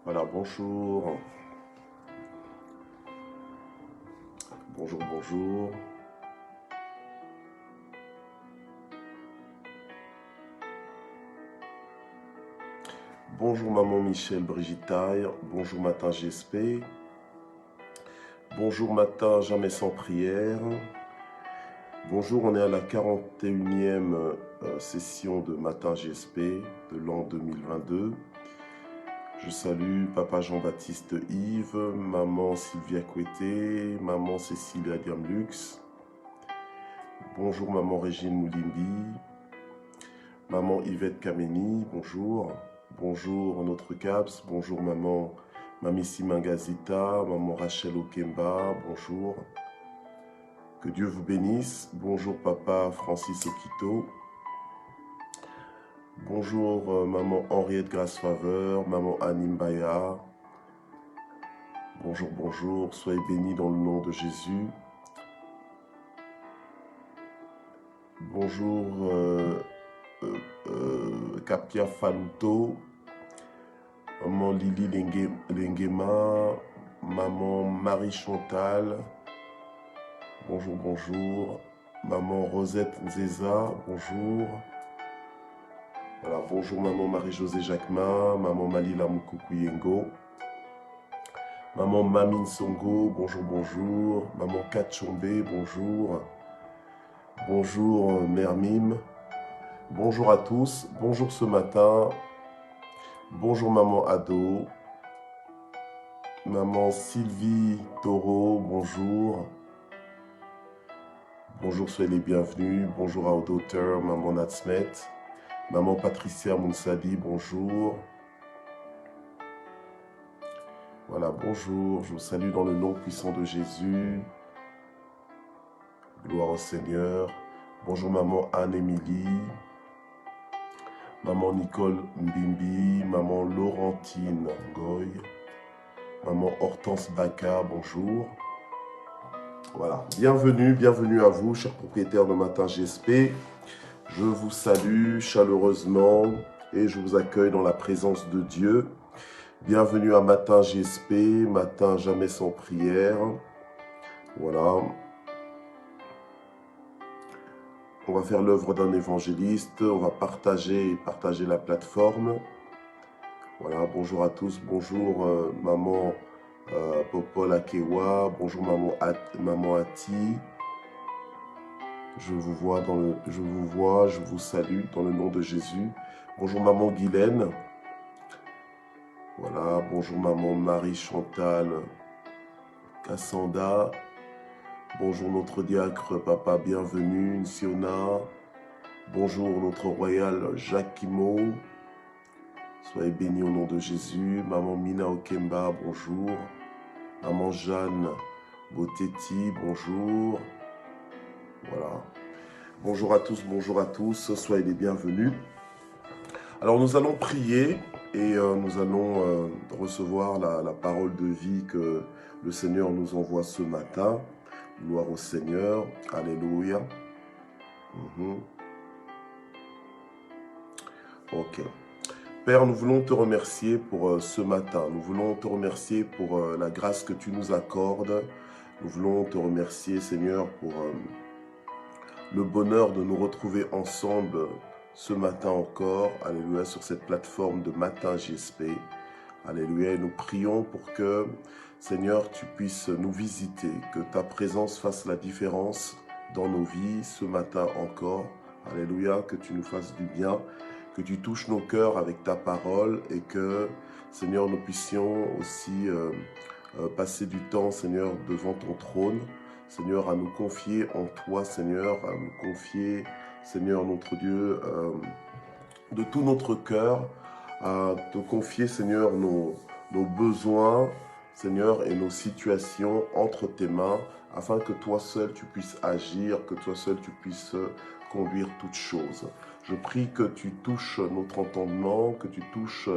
Voilà, bonjour. Bonjour, bonjour. Bonjour maman Michel Brigittaille. Bonjour matin GSP. Bonjour matin jamais sans prière. Bonjour, on est à la 41e session de matin GSP de l'an 2022. Je salue papa Jean-Baptiste Yves, maman Sylvia Coueté, maman Cécilia Diamlux. Bonjour maman Régine Moulimbi, maman Yvette Kameni, bonjour. Bonjour notre CAPS, bonjour maman Mamisi Mangazita, maman Rachel Okemba, bonjour. Que Dieu vous bénisse. Bonjour papa Francis Okito. Bonjour maman Henriette Grace Faveur, maman Annie Mbaya. Bonjour, bonjour, soyez bénis dans le nom de Jésus. Bonjour Kapia Faluto, maman Lily Lengema, maman Marie Chantal. Bonjour, bonjour. Maman Rosette Nzeza, bonjour. Voilà, bonjour maman Marie-Josée Jacquemin, maman Malila Mukukuyengo. Maman Mamine Songo, bonjour, bonjour. Maman Kachombe, bonjour. Bonjour Mère Mime. Bonjour à tous. Bonjour ce matin. Bonjour maman Ado. Maman Sylvie Taureau, bonjour. Bonjour, soyez les bienvenus. Bonjour à Auditeur, maman Natsmet. Maman Patricia Mounsadi, bonjour. Voilà, bonjour. Je vous salue dans le nom puissant de Jésus. Gloire au Seigneur. Bonjour maman Anne-Émilie. Maman Nicole Mbimbi. Maman Laurentine Goy. Maman Hortense Baka, bonjour. Voilà, bienvenue à vous, chers propriétaires de Matin GSP. Je vous salue chaleureusement et je vous accueille dans la présence de Dieu. Bienvenue à Matin GSP, matin jamais sans prière. Voilà. On va faire l'œuvre d'un évangéliste, on va partager la plateforme. Voilà, bonjour à tous, bonjour maman Popol Akewa, bonjour maman Ati. Je vous vois, je vous salue dans le nom de Jésus. Bonjour maman Guylaine. Voilà, bonjour maman Marie Chantal Cassanda. Bonjour notre diacre papa, bienvenue, Nsiona. Bonjour notre royal Jacques Kimo. Soyez bénis au nom de Jésus. Maman Mina Okemba, bonjour. Maman Jeanne Boteti, bonjour. Voilà. Bonjour à tous, soyez les bienvenus. Alors nous allons prier et nous allons recevoir la parole de vie que le Seigneur nous envoie ce matin. Gloire au Seigneur, alléluia. Ok. Père, nous voulons te remercier pour ce matin. Nous voulons te remercier pour la grâce que tu nous accordes. Nous voulons te remercier, Seigneur, pour le bonheur de nous retrouver ensemble ce matin encore. Alléluia, sur cette plateforme de Matin GSP. Alléluia, et nous prions pour que, Seigneur, tu puisses nous visiter, que ta présence fasse la différence dans nos vies ce matin encore. Alléluia, que tu nous fasses du bien, que tu touches nos cœurs avec ta parole et que, Seigneur, nous puissions aussi passer du temps, Seigneur, devant ton trône. Seigneur, à nous confier en toi, Seigneur, à nous confier, Seigneur, notre Dieu, de tout notre cœur, à te confier, Seigneur, nos besoins, Seigneur, et nos situations entre tes mains, afin que toi seul tu puisses agir, que toi seul tu puisses conduire toutes choses. Je prie que tu touches notre entendement, que tu touches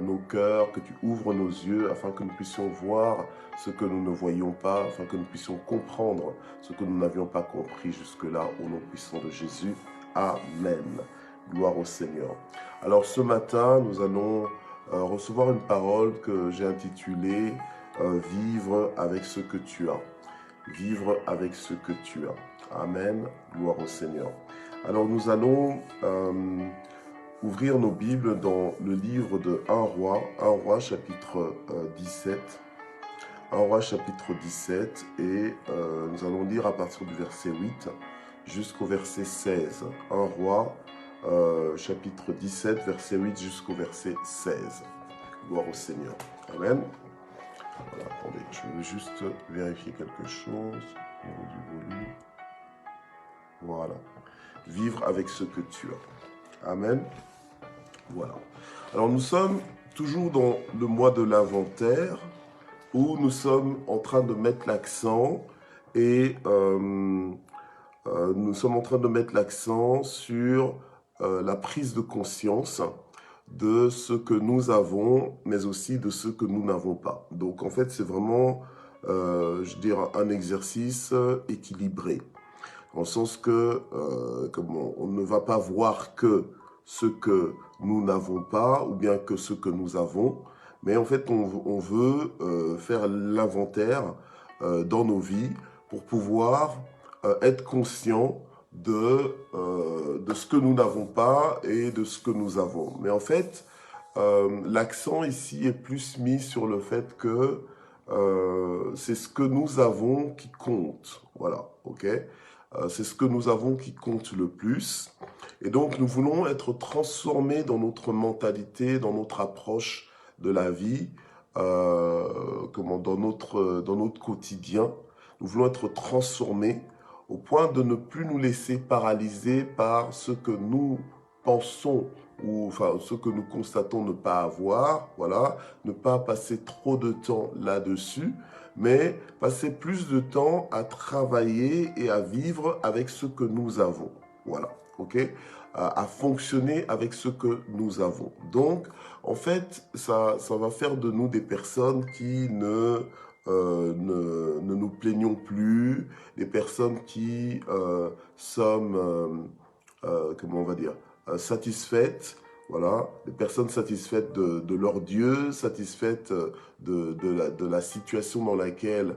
nos cœurs, que tu ouvres nos yeux, afin que nous puissions voir ce que nous ne voyions pas, afin que nous puissions comprendre ce que nous n'avions pas compris jusque-là, au nom puissant de Jésus. Amen. Gloire au Seigneur. Alors ce matin, nous allons recevoir une parole que j'ai intitulée Vivre avec ce que tu as. Vivre avec ce que tu as. Amen. Gloire au Seigneur. Alors nous allons ouvrir nos Bibles dans le livre de 1 Roi chapitre 17. 1 Roi chapitre 17 et nous allons lire à partir du verset 8 jusqu'au verset 16. 1 Roi chapitre 17, verset 8 jusqu'au verset 16. Gloire au Seigneur. Amen. Voilà, attendez, je veux juste vérifier quelque chose au niveau du volume. Voilà. Vivre avec ce que tu as. Amen. Voilà. Alors nous sommes toujours dans le mois de l'inventaire où nous sommes en train de mettre l'accent et nous sommes en train de mettre l'accent sur la prise de conscience de ce que nous avons, mais aussi de ce que nous n'avons pas. Donc en fait, c'est vraiment, je dirais, un exercice équilibré. Dans le sens que, on ne va pas voir que ce que nous n'avons pas, ou bien que ce que nous avons, mais en fait, on veut faire l'inventaire dans nos vies pour pouvoir être conscient de ce que nous n'avons pas et de ce que nous avons. Mais en fait, l'accent ici est plus mis sur le fait que c'est ce que nous avons qui compte. Voilà, ok? C'est ce que nous avons qui compte le plus. Et donc, nous voulons être transformés dans notre mentalité, dans notre approche de la vie, dans notre quotidien. Nous voulons être transformés au point de ne plus nous laisser paralyser par ce que nous pensons ou enfin ce que nous constatons ne pas avoir, voilà, ne pas passer trop de temps là-dessus, mais passer plus de temps à travailler et à vivre avec ce que nous avons, voilà, ok, à fonctionner avec ce que nous avons. Donc, en fait, ça va faire de nous des personnes qui ne nous plaignons plus, des personnes qui sommes, comment on va dire, satisfaites, voilà, des personnes satisfaites de leur Dieu, satisfaites de la situation dans laquelle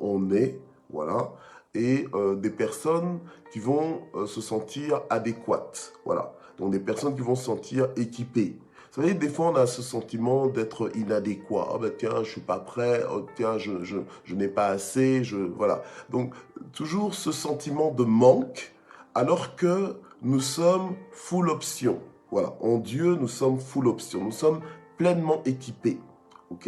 on est, voilà, et des personnes qui vont se sentir adéquates, voilà, donc des personnes qui vont se sentir équipées. Vous savez, des fois, on a ce sentiment d'être inadéquat. Ah ben tiens, je suis pas prêt. Oh, tiens, je n'ai pas assez. Voilà. Donc, toujours ce sentiment de manque, alors que nous sommes full option. Voilà. En Dieu, nous sommes full option. Nous sommes pleinement équipés. Ok?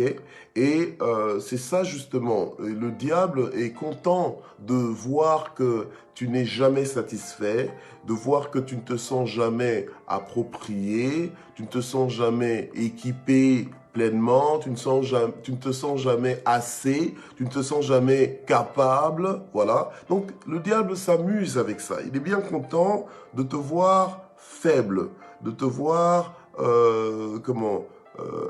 Et c'est ça justement. Le diable est content de voir que tu n'es jamais satisfait, de voir que tu ne te sens jamais approprié, tu ne te sens jamais équipé pleinement, tu ne te sens jamais assez, tu ne te sens jamais capable, voilà. Donc le diable s'amuse avec ça. Il est bien content de te voir faible, de te voir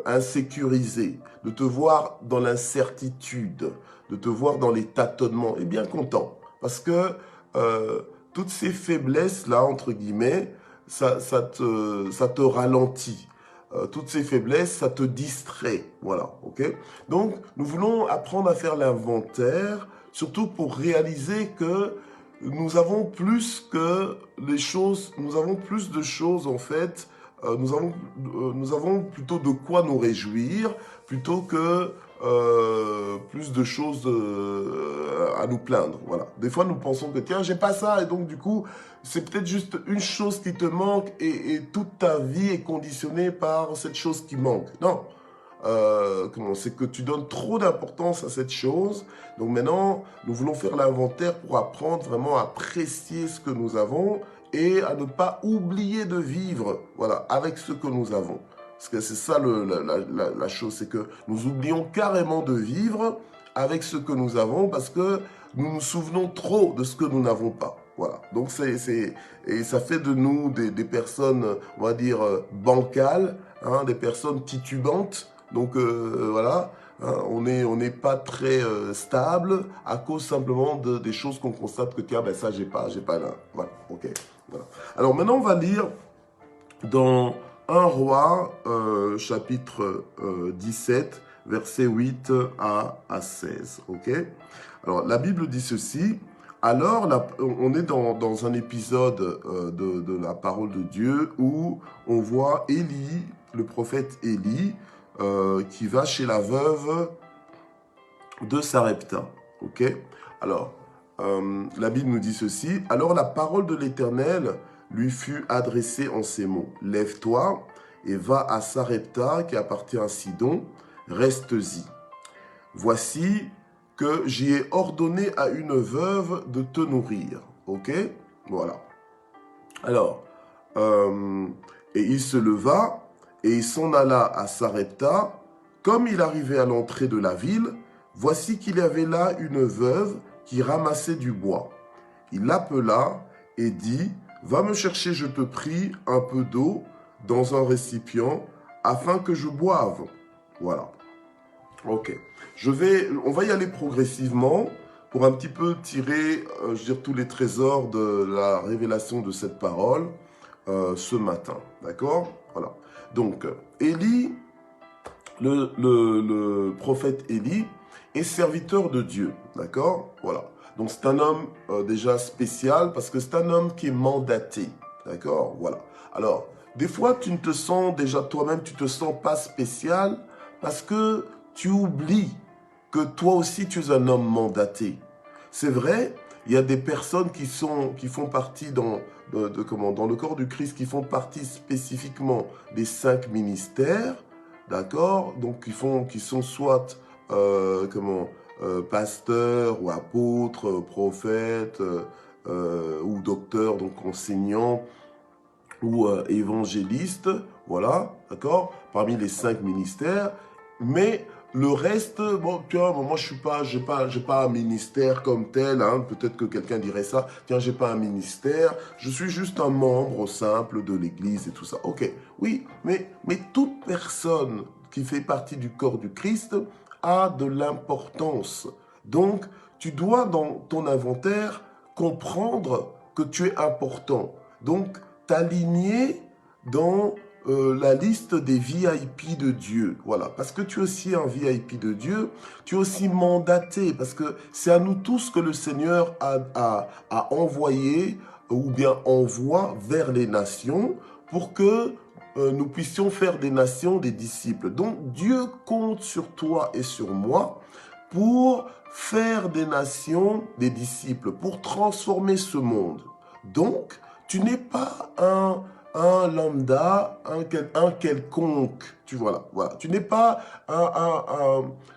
insécurisé, de te voir dans l'incertitude, de te voir dans les tâtonnements. Il est bien content parce que toutes ces faiblesses-là, entre guillemets, ça te ralentit. Toutes ces faiblesses, ça te distrait. Voilà, ok? Donc, nous voulons apprendre à faire l'inventaire, surtout pour réaliser que nous avons plus que les choses, nous avons plus de choses en fait, nous avons plutôt de quoi nous réjouir, plutôt que plus de choses à nous plaindre. Voilà. Des fois, nous pensons que tiens, j'ai pas ça, et donc du coup, c'est peut-être juste une chose qui te manque, et toute ta vie est conditionnée par cette chose qui manque. Non. C'est que tu donnes trop d'importance à cette chose. Donc maintenant, nous voulons faire l'inventaire pour apprendre vraiment à apprécier ce que nous avons et à ne pas oublier de vivre, voilà, avec ce que nous avons. Parce que c'est ça la chose, c'est que nous oublions carrément de vivre avec ce que nous avons parce que nous nous souvenons trop de ce que nous n'avons pas. Voilà. Donc et ça fait de nous des personnes, on va dire, bancales, hein, des personnes titubantes. Donc voilà, hein, on n'est pas très stable à cause simplement des choses qu'on constate que tiens, ben ça j'ai pas là. Voilà, ok. Voilà. Alors maintenant on va lire dans 1 Roi, chapitre 17, versets 8 à 16. Ok? Alors, la Bible dit ceci. Alors, on est dans un épisode de la parole de Dieu où on voit Élie, le prophète Élie, qui va chez la veuve de Sarepta. Ok? Alors, la Bible nous dit ceci. Alors, la parole de l'Éternel lui fut adressée en ces mots. Lève-toi et va à Sarepta, qui appartient à Sidon. Reste-y. Voici que j'y ai ordonné à une veuve de te nourrir. Ok? Voilà. Alors, et il se leva et il s'en alla à Sarepta. Comme il arrivait à l'entrée de la ville, voici qu'il y avait là une veuve qui ramassait du bois. Il l'appela et dit, « Va me chercher, je te prie, un peu d'eau dans un récipient, afin que je boive. » Voilà. Ok. On va y aller progressivement pour un petit peu tirer, tous les trésors de la révélation de cette parole ce matin. D'accord? Voilà. Donc, Élie, le prophète Élie, est serviteur de Dieu. D'accord? Voilà. Donc, c'est un homme déjà spécial parce que c'est un homme qui est mandaté. D'accord? Voilà. Alors, des fois, tu ne te sens déjà toi-même, tu ne te sens pas spécial parce que tu oublies que toi aussi tu es un homme mandaté. C'est vrai, il y a des personnes qui font partie dans le corps du Christ, qui font partie spécifiquement des 5 ministères, d'accord? Donc qui sont soit pasteurs ou apôtres, prophètes ou docteurs, donc enseignants ou évangélistes, voilà, d'accord? Parmi les 5 ministères, mais le reste, bon, tiens, moi j'ai pas un ministère comme tel, hein, peut-être que quelqu'un dirait ça, tiens, j'ai pas un ministère, je suis juste un membre simple de l'église et tout ça. Ok, oui, mais toute personne qui fait partie du corps du Christ a de l'importance. Donc, tu dois dans ton inventaire comprendre que tu es important. Donc, t'aligner dans la liste des VIP de Dieu. Voilà, parce que tu es aussi un VIP de Dieu, tu es aussi mandaté, parce que c'est à nous tous que le Seigneur a envoyé ou bien envoie vers les nations pour que nous puissions faire des nations des disciples. Donc Dieu compte sur toi et sur moi pour faire des nations des disciples, pour transformer ce monde. Donc, tu n'es pas un lambda, un quelconque, tu vois, voilà. Tu n'es pas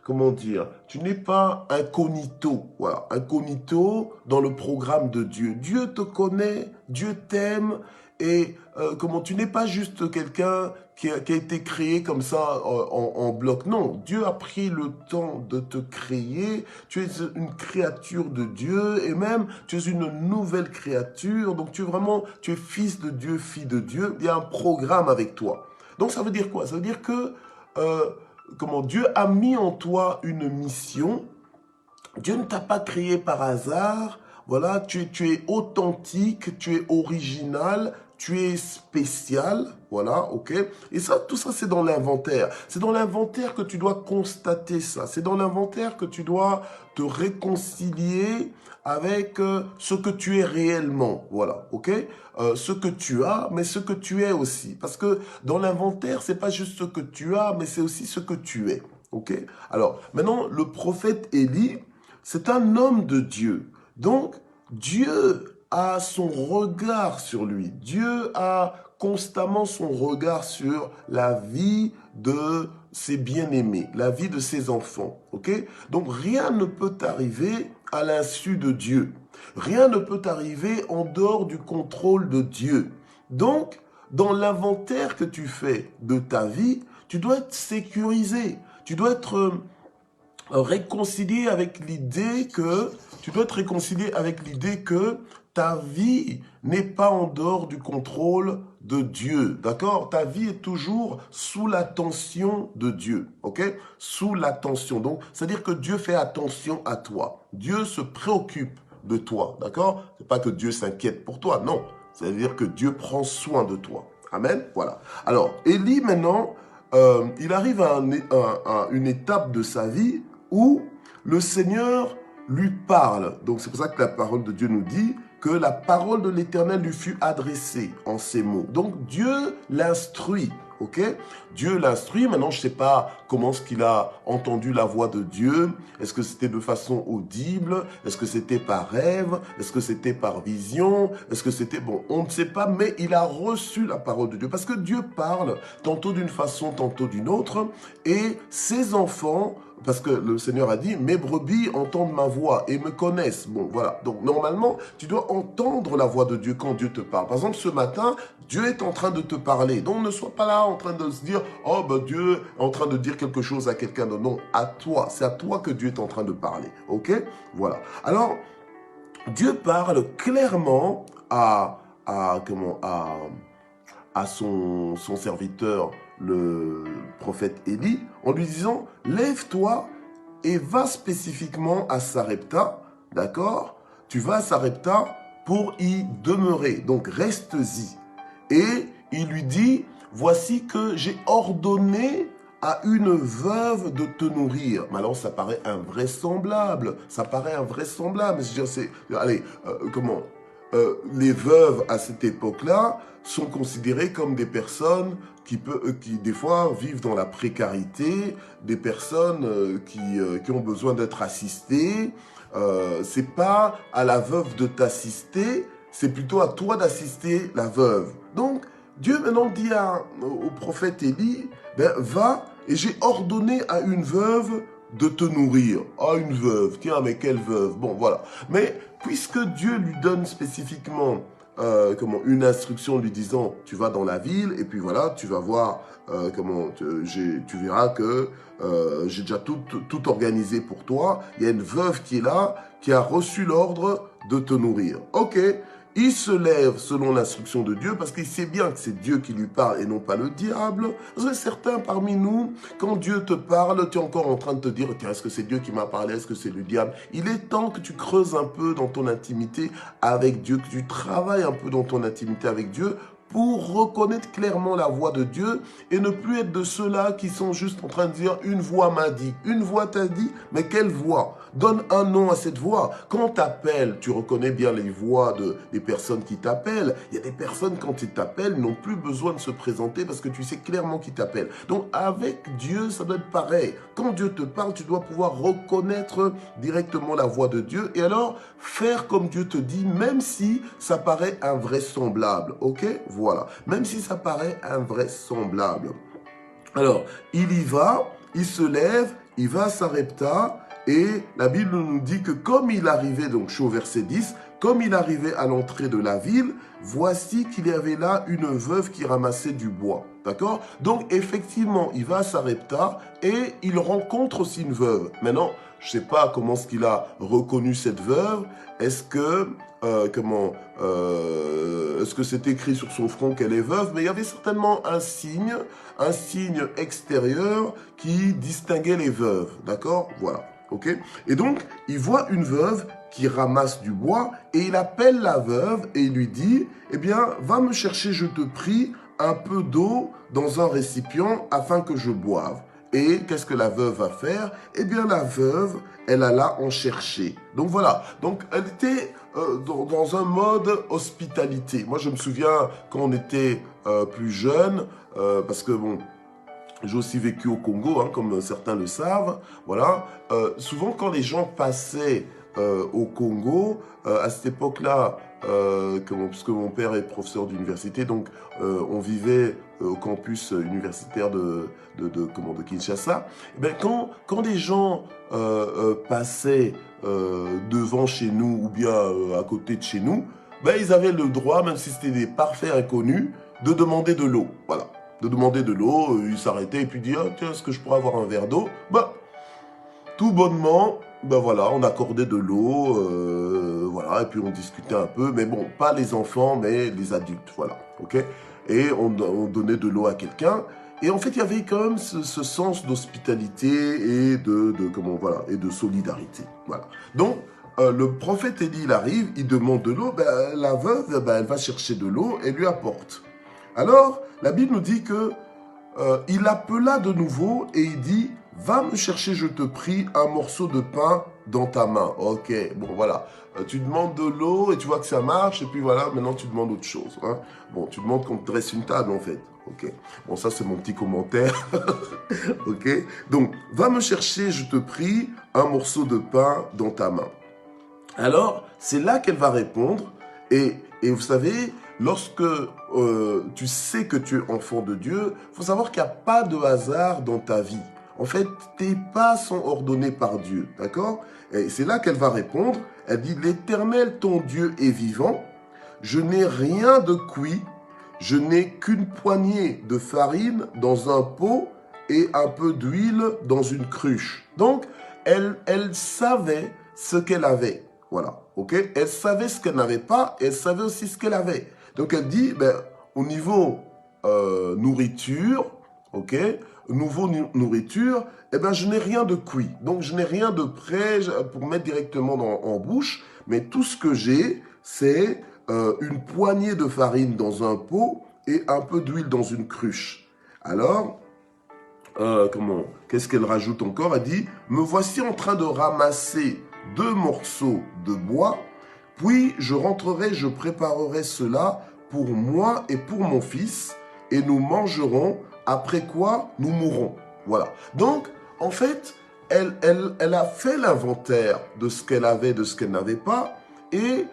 comment dire, tu n'es pas incognito, voilà, incognito dans le programme de Dieu. Dieu te connaît, Dieu t'aime, et tu n'es pas juste quelqu'un qui a été créé comme ça en bloc. Non, Dieu a pris le temps de te créer. Tu es une créature de Dieu et même tu es une nouvelle créature. Donc tu es fils de Dieu, fille de Dieu. Il y a un programme avec toi. Donc ça veut dire quoi? Ça veut dire que Dieu a mis en toi une mission. Dieu ne t'a pas créé par hasard. Voilà, tu es authentique, tu es original, tu es spécial, voilà, ok. Et ça, tout ça, c'est dans l'inventaire. C'est dans l'inventaire que tu dois constater ça. C'est dans l'inventaire que tu dois te réconcilier avec ce que tu es réellement, voilà, ok. Ce que tu as, mais ce que tu es aussi. Parce que dans l'inventaire, c'est pas juste ce que tu as, mais c'est aussi ce que tu es, ok. Alors, maintenant, le prophète Élie, c'est un homme de Dieu. Donc, Dieu a son regard sur lui. Dieu a constamment son regard sur la vie de ses bien-aimés, la vie de ses enfants. Ok? Donc, rien ne peut t'arriver à l'insu de Dieu. Rien ne peut t'arriver en dehors du contrôle de Dieu. Donc, dans l'inventaire que tu fais de ta vie, tu dois être sécurisé. Tu dois être réconcilié avec l'idée que ta vie n'est pas en dehors du contrôle de Dieu, d'accord? Ta vie est toujours sous l'attention de Dieu, ok? Sous l'attention. Donc, c'est-à-dire que Dieu fait attention à toi. Dieu se préoccupe de toi, d'accord? C'est pas que Dieu s'inquiète pour toi, non. C'est-à-dire que Dieu prend soin de toi. Amen. Voilà. Alors, Élie, maintenant, il arrive à une étape de sa vie où le Seigneur lui parle. Donc, c'est pour ça que la parole de Dieu nous dit que la parole de l'Éternel lui fut adressée en ces mots. Donc, Dieu l'instruit. Ok, Dieu l'instruit. Maintenant, je ne sais pas comment est-ce qu'il a entendu la voix de Dieu. Est-ce que c'était de façon audible? Est-ce que c'était par rêve? Est-ce que c'était par vision? Est-ce que c'était... Bon, on ne sait pas, mais il a reçu la parole de Dieu. Parce que Dieu parle tantôt d'une façon, tantôt d'une autre. Et ses enfants... Parce que le Seigneur a dit, mes brebis entendent ma voix et me connaissent. Bon, voilà. Donc, normalement, tu dois entendre la voix de Dieu quand Dieu te parle. Par exemple, ce matin, Dieu est en train de te parler. Donc, ne sois pas là en train de se dire, oh, ben, Dieu est en train de dire quelque chose à quelqu'un d'autre. Non, à toi. C'est à toi que Dieu est en train de parler. OK? Voilà. Alors, Dieu parle clairement à son serviteur, le prophète Élie, en lui disant, lève-toi et va spécifiquement à Sarepta, d'accord? Tu vas à Sarepta pour y demeurer, donc reste-y. Et il lui dit, voici que j'ai ordonné à une veuve de te nourrir. Mais alors, ça paraît invraisemblable. Ça paraît invraisemblable. Allez, les veuves à cette époque-là sont considérées comme des personnes qui des fois vivent dans la précarité, des personnes qui ont besoin d'être assistées. C'est pas à la veuve de t'assister, c'est plutôt à toi d'assister la veuve. Donc, Dieu maintenant dit au prophète Élie, ben, va, et j'ai ordonné à une veuve de te nourrir. Ah, une veuve, tiens, mais quelle veuve? Bon, voilà. Mais puisque Dieu lui donne spécifiquement une instruction lui disant, tu vas dans la ville, et puis voilà, tu vas voir, tu verras que j'ai déjà tout organisé pour toi. Il y a une veuve qui est là, qui a reçu l'ordre de te nourrir. Ok. Il se lève selon l'instruction de Dieu parce qu'il sait bien que c'est Dieu qui lui parle et non pas le diable. Parce que certains parmi nous, quand Dieu te parle, tu es encore en train de te dire, est-ce que c'est Dieu qui m'a parlé, est-ce que c'est le diable? Il est temps que tu creuses un peu dans ton intimité avec Dieu, que tu travailles un peu dans ton intimité avec Dieu pour reconnaître clairement la voix de Dieu et ne plus être de ceux-là qui sont juste en train de dire « une voix m'a dit ». Une voix t'a dit, mais quelle voix? Donne un nom à cette voix. Quand on t'appelle, tu reconnais bien les voix des personnes qui t'appellent. Il y a des personnes, quand ils t'appellent, n'ont plus besoin de se présenter parce que tu sais clairement qui t'appelle. Donc avec Dieu, ça doit être pareil. Quand Dieu te parle, tu dois pouvoir reconnaître directement la voix de Dieu et alors faire comme Dieu te dit, même si ça paraît invraisemblable. Ok? Voilà. Même si ça paraît invraisemblable. Alors, il y va, il se lève, il va à Sarepta, et la Bible nous dit que comme il arrivait, donc je suis au verset 10, comme il arrivait à l'entrée de la ville, voici qu'il y avait là une veuve qui ramassait du bois. D'accord? Donc effectivement, il va à Sarepta et il rencontre aussi une veuve. Maintenant, je ne sais pas comment est-ce qu'il a reconnu cette veuve. Est-ce que est-ce que c'est écrit sur son front qu'elle est veuve? Mais il y avait certainement un signe extérieur qui distinguait les veuves. D'accord? Voilà. Ok? Et donc, il voit une veuve qui ramasse du bois et il appelle la veuve et il lui dit, eh bien, va me chercher, je te prie, un peu d'eau dans un récipient afin que je boive. Et qu'est-ce que la veuve va faire? Eh bien, la veuve, elle alla en chercher. Donc voilà, donc elle était dans un mode hospitalité. Moi, je me souviens quand on était plus jeune, parce que bon, j'ai aussi vécu au Congo, hein, comme certains le savent. Voilà. Souvent, quand les gens passaient au Congo, à cette époque-là, puisque mon père est professeur d'université, donc on vivait au campus universitaire de Kinshasa. Et bien, quand les gens passaient devant chez nous ou bien à côté de chez nous, ben, ils avaient le droit, même si c'était des parfaits inconnus, de demander de l'eau. Voilà. De demander de l'eau, il s'arrêtait et puis dit ah, tiens, est-ce que je pourrais avoir un verre d'eau? Ben, tout bonnement, ben voilà, on accordait de l'eau, voilà, et puis on discutait un peu, mais bon, pas les enfants, mais les adultes, voilà, ok? Et on donnait de l'eau à quelqu'un, et en fait, il y avait quand même ce sens d'hospitalité et et de solidarité, voilà. Donc, le prophète Élie, il arrive, il demande de l'eau, ben, la veuve, ben, elle va chercher de l'eau et lui apporte. Alors, la Bible nous dit que il appela de nouveau et il dit, va me chercher, je te prie, un morceau de pain dans ta main. Ok, bon voilà. Tu demandes de l'eau et tu vois que ça marche et puis voilà, maintenant tu demandes autre chose. Hein. Bon, tu demandes qu'on te dresse une table en fait. Ok, bon ça c'est mon petit commentaire. Ok, donc va me chercher, je te prie, un morceau de pain dans ta main. Alors, c'est là qu'elle va répondre. Et vous savez, lorsque tu sais que tu es enfant de Dieu, il faut savoir qu'il n'y a pas de hasard dans ta vie. En fait, tes pas sont ordonnés par Dieu, d'accord? Et c'est là qu'elle va répondre. Elle dit, l'Éternel, ton Dieu, est vivant. Je n'ai rien de cuit. Je n'ai qu'une poignée de farine dans un pot et un peu d'huile dans une cruche. Donc, elle savait ce qu'elle avait. Voilà, ok? Elle savait ce qu'elle n'avait pas et elle savait aussi ce qu'elle avait. Donc, elle dit, ben, au niveau nourriture, ok? Nourriture, eh ben, je n'ai rien de cuit. Donc, je n'ai rien de prêt pour mettre directement en bouche. Mais tout ce que j'ai, c'est une poignée de farine dans un pot et un peu d'huile dans une cruche. Alors, qu'est-ce qu'elle rajoute encore? Elle dit, me voici en train de ramasser 2 morceaux de bois, puis je rentrerai, je préparerai cela pour moi et pour mon fils, et nous mangerons, après quoi nous mourrons. Voilà. Donc, en fait, elle a fait l'inventaire de ce qu'elle avait, de ce qu'elle n'avait pas, et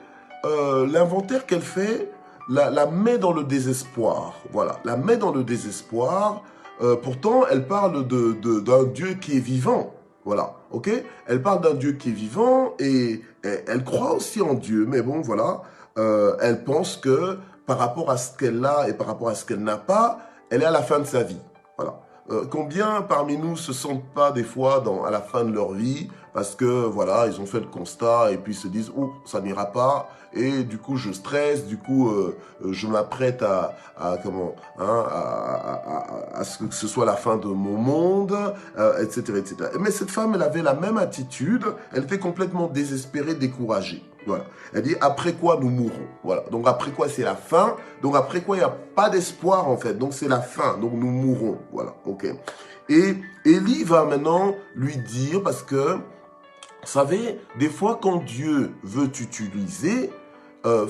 l'inventaire qu'elle fait la met dans le désespoir. Voilà, la met dans le désespoir. Pourtant, elle parle d'un Dieu qui est vivant. Voilà, ok? Elle parle d'un Dieu qui est vivant et elle croit aussi en Dieu. Mais bon, voilà, elle pense que par rapport à ce qu'elle a et par rapport à ce qu'elle n'a pas, elle est à la fin de sa vie. Voilà. Combien parmi nous se sentent pas des fois à la fin de leur vie parce que voilà, ils ont fait le constat et puis se disent oh ça n'ira pas et du coup je stresse, du coup je m'apprête à comment hein, à ce que ce soit la fin de mon monde, etc., etc. Mais cette femme, elle avait la même attitude, elle était complètement désespérée, découragée. Voilà. Elle dit après quoi nous mourrons. Voilà. Donc après quoi c'est la fin. Donc après quoi il n'y a pas d'espoir en fait. Donc c'est la fin. Donc nous mourrons. Voilà. Ok. Et Élie va maintenant lui dire parce que vous savez, des fois quand Dieu veut t'utiliser,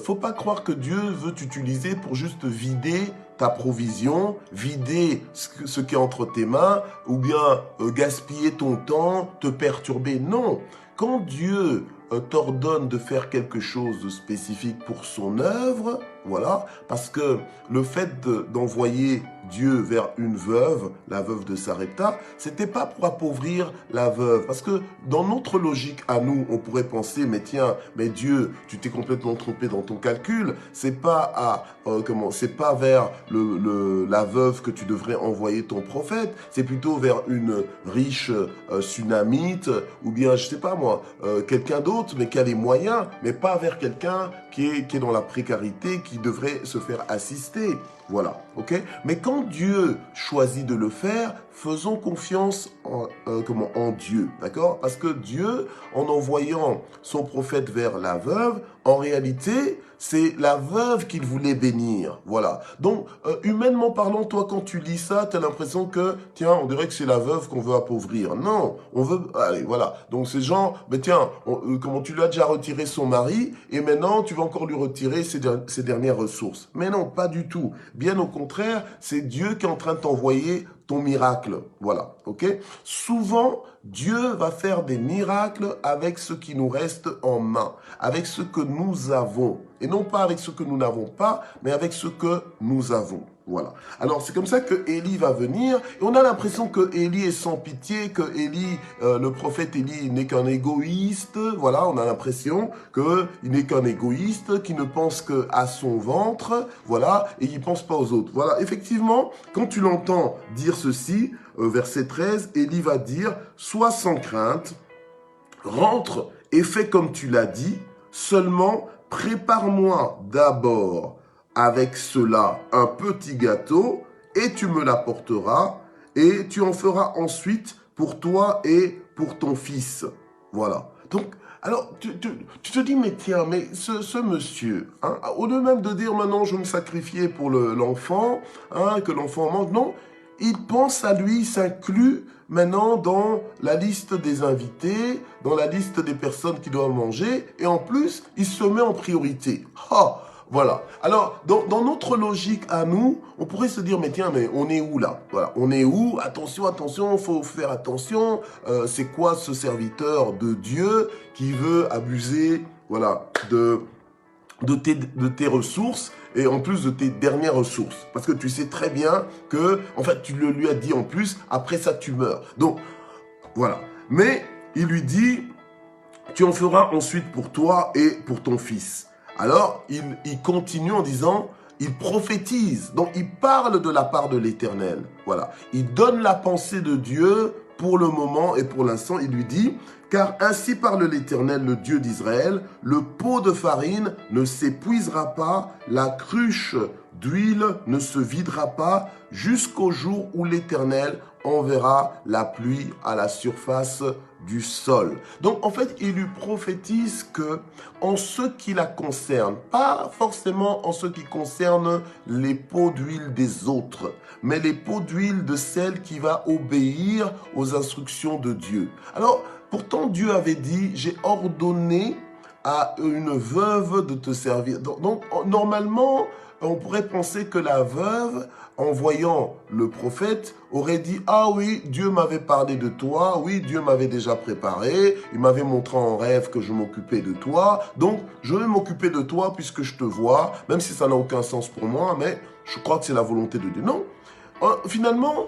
faut pas croire que Dieu veut t'utiliser pour juste vider ta provision, vider ce qui est entre tes mains, ou bien gaspiller ton temps, te perturber. Non, quand Dieu t'ordonne de faire quelque chose de spécifique pour son œuvre, voilà, parce que le fait d'envoyer Dieu vers une veuve, la veuve de Sarepta, c'était pas pour appauvrir la veuve, parce que dans notre logique à nous, on pourrait penser, mais tiens, mais Dieu, tu t'es complètement trompé dans ton calcul, c'est pas c'est pas vers la veuve que tu devrais envoyer ton prophète, c'est plutôt vers une riche sunamite, ou bien, je sais pas moi, quelqu'un d'autre, mais qui a les moyens, mais pas vers quelqu'un qui est dans la précarité, qui devrait se faire assister. Voilà, ok? Mais quand Dieu choisit de le faire, faisons confiance en Dieu, d'accord? Parce que Dieu, en envoyant son prophète vers la veuve, en réalité, c'est la veuve qu'il voulait bénir. Voilà. Donc, humainement parlant, toi, quand tu lis ça, tu as l'impression que, tiens, on dirait que c'est la veuve qu'on veut appauvrir. Non, on veut... Allez, voilà. Donc, c'est genre, mais tiens, comment tu lui as déjà retiré son mari, et maintenant, tu vas encore lui retirer ses dernières ressources. Mais non, pas du tout. Bien au contraire, c'est Dieu qui est en train de t'envoyer ton miracle. Voilà, ok? Souvent, Dieu va faire des miracles avec ce qui nous reste en main, avec ce que nous avons. Et non pas avec ce que nous n'avons pas, mais avec ce que nous avons. Voilà. Alors, c'est comme ça que Élie va venir. Et on a l'impression que Élie est sans pitié, que Élie, le prophète Élie n'est qu'un égoïste. Voilà, on a l'impression qu'il n'est qu'un égoïste, qui ne pense qu'à son ventre. Voilà, et il ne pense pas aux autres. Voilà, effectivement, quand tu l'entends dire ceci, verset 13, Élie va dire, sois sans crainte, rentre et fais comme tu l'as dit, seulement prépare-moi d'abord avec cela un petit gâteau et tu me l'apporteras et tu en feras ensuite pour toi et pour ton fils. Voilà. Donc, Alors, tu te dis, mais tiens, mais ce monsieur, hein, au lieu même de dire maintenant je vais me sacrifier pour l'enfant, hein, que l'enfant mange, non, il pense à lui, il s'inclut maintenant dans la liste des invités, dans la liste des personnes qui doivent manger, et en plus, il se met en priorité. Ah, voilà. Alors, dans notre logique à nous, on pourrait se dire, mais tiens, mais on est où là? Voilà, on est où? Attention, attention, faut faire attention. C'est quoi ce serviteur de Dieu qui veut abuser, voilà, de tes ressources et en plus de tes dernières ressources? Parce que tu sais très bien que, en fait, tu le lui as dit en plus, après ça, tu meurs. Donc, voilà. Mais il lui dit, tu en feras ensuite pour toi et pour ton fils. Alors, il continue en disant, il prophétise. Donc, il parle de la part de l'Éternel. Voilà. Il donne la pensée de Dieu pour le moment et pour l'instant. Il lui dit, car ainsi parle l'Éternel, le Dieu d'Israël, le pot de farine ne s'épuisera pas, la cruche d'huile ne se videra pas, jusqu'au jour où l'Éternel enverra la pluie à la surface du sol. Donc, en fait, il lui prophétise que, en ce qui la concerne, pas forcément en ce qui concerne les pots d'huile des autres, mais les pots d'huile de celle qui va obéir aux instructions de Dieu. Alors, pourtant, Dieu avait dit, j'ai ordonné à une veuve de te servir. Donc, normalement, on pourrait penser que la veuve, en voyant le prophète, aurait dit, ah oui, Dieu m'avait parlé de toi, oui, Dieu m'avait déjà préparé, il m'avait montré en rêve que je m'occupais de toi, donc je vais m'occuper de toi puisque je te vois, même si ça n'a aucun sens pour moi, mais je crois que c'est la volonté de Dieu. Non, finalement,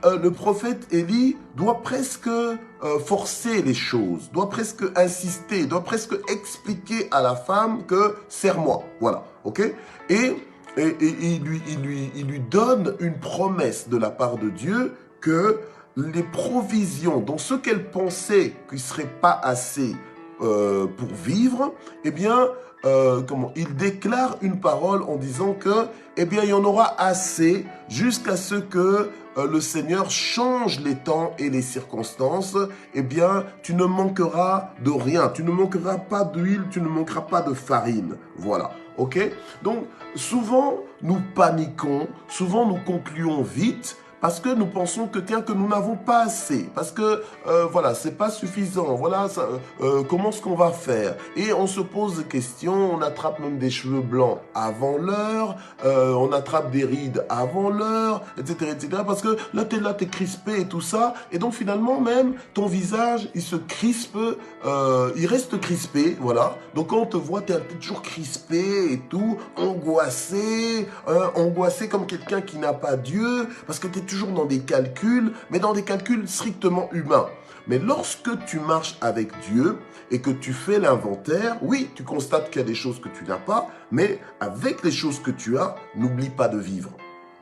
le prophète Élie doit presque forcer les choses, doit presque insister, doit presque expliquer à la femme que serre-moi, voilà, ok? Et il lui donne une promesse de la part de Dieu que les provisions, dans ce qu'elle pensait qu'il ne serait pas assez pour vivre, eh bien, il déclare une parole en disant que, eh bien, il y en aura assez jusqu'à ce que le Seigneur change les temps et les circonstances. Eh bien, tu ne manqueras de rien, tu ne manqueras pas d'huile, tu ne manqueras pas de farine. Voilà, ok? Donc, souvent, nous paniquons, souvent, nous concluons vite, parce que nous pensons que, tiens, que nous n'avons pas assez, parce que, voilà, c'est pas suffisant, voilà, comment est-ce qu'on va faire? Et on se pose des questions, on attrape même des cheveux blancs avant l'heure, on attrape des rides avant l'heure, etc., parce que là, t'es crispé et tout ça, et donc finalement, même, ton visage, il se crispe, il reste crispé, voilà, donc quand on te voit, t'es toujours crispé et tout, angoissé, angoissé comme quelqu'un qui n'a pas Dieu, parce que t'es toujours dans des calculs, mais dans des calculs strictement humains. Mais lorsque tu marches avec Dieu et que tu fais l'inventaire, oui, tu constates qu'il y a des choses que tu n'as pas, mais avec les choses que tu as, n'oublie pas de vivre.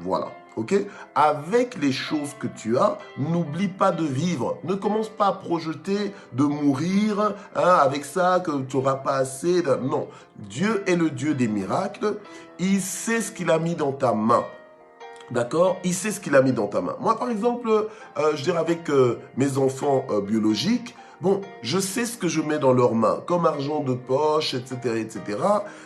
Voilà, ok? Avec les choses que tu as, n'oublie pas de vivre. Ne commence pas à projeter de mourir, hein, avec ça, que tu n'auras pas assez. Non, Dieu est le Dieu des miracles. Il sait ce qu'il a mis dans ta main. D'accord? Il sait ce qu'il a mis dans ta main. Moi, par exemple, je dirais avec mes enfants biologiques, bon, je sais ce que je mets dans leurs mains, comme argent de poche, etc., etc.